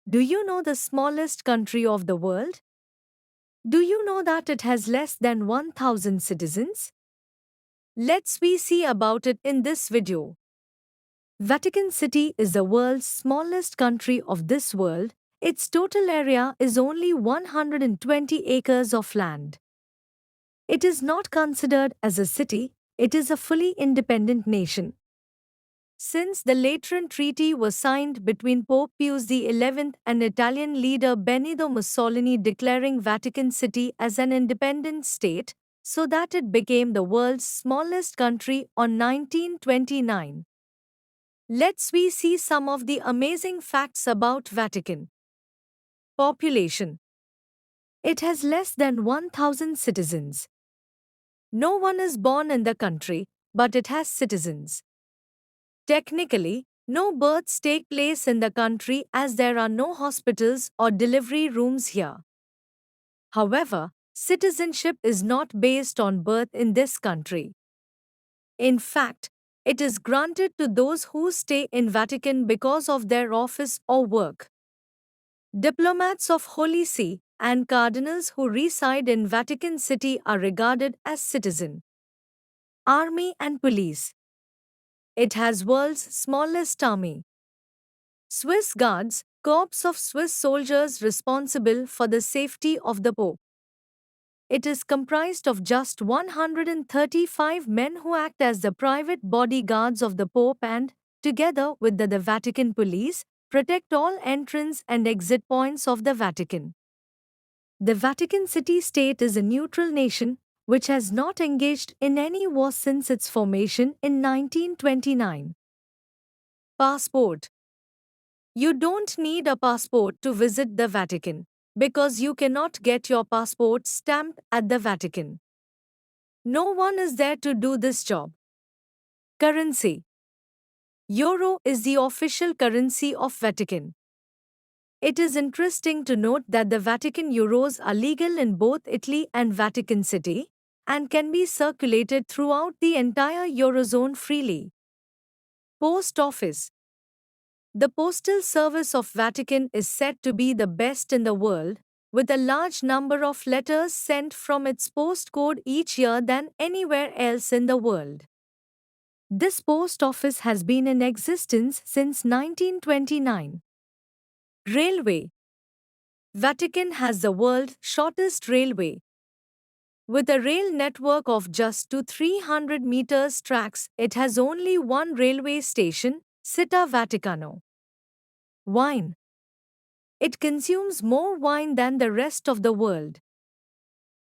Do you know the smallest country of the world? Do you know that it has less than 1000 citizens? Let's we see about it in this video. Vatican City is the world's smallest country of this world. Its total area is only 120 acres of land. It is not considered as a city, it is a fully independent nation. Since the Lateran Treaty was signed between Pope Pius XI and Italian leader Benito Mussolini declaring Vatican City as an independent state, so that it became the world's smallest country on 1929. Let's we see some of the amazing facts about Vatican. Population. It has less than 1000 citizens. No one is born in the country, but it has citizens. Technically, no births take place in the country as there are no hospitals or delivery rooms here. However, citizenship is not based on birth in this country. In fact, it is granted to those who stay in Vatican because of their office or work. Diplomats of Holy See and cardinals who reside in Vatican City are regarded as citizen. Army and police. It has world's smallest army. Swiss Guards, corps of Swiss soldiers responsible for the safety of the Pope. It is comprised of just 135 men who act as the private bodyguards of the Pope and, together with the Vatican police, protect all entrance and exit points of the Vatican. The Vatican City State is a neutral nation which has not engaged in any war since its formation in 1929. Passport. You don't need a passport to visit the Vatican, because you cannot get your passport stamped at the Vatican. No one is there to do this job. Currency. Euro is the official currency of Vatican. It is interesting to note that the Vatican euros are legal in both Italy and Vatican City, and can be circulated throughout the entire Eurozone freely. Post Office. The postal service of Vatican is said to be the best in the world, with a large number of letters sent from its postcode each year than anywhere else in the world. This post office has been in existence since 1929. Railway. Vatican has the world's shortest railway. With a rail network of just 300 meters tracks, it has only one railway station, Città Vaticano. Wine. It consumes more wine than the rest of the world.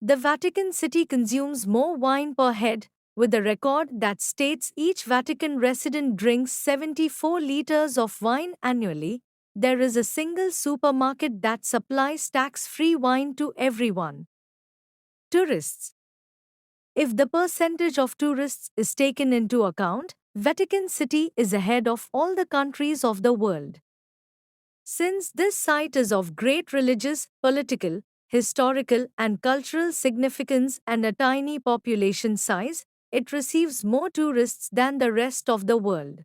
The Vatican City consumes more wine per head, with a record that states each Vatican resident drinks 74 liters of wine annually. There is a single supermarket that supplies tax-free wine to everyone. Tourists. If the percentage of tourists is taken into account, Vatican City is ahead of all the countries of the world. Since this site is of great religious, political, historical, and cultural significance and a tiny population size, it receives more tourists than the rest of the world.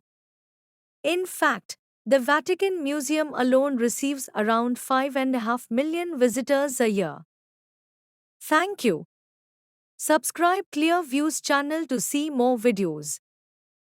In fact, the Vatican Museum alone receives around 5.5 million visitors a year. Thank you. Subscribe Clear Views channel to see more videos.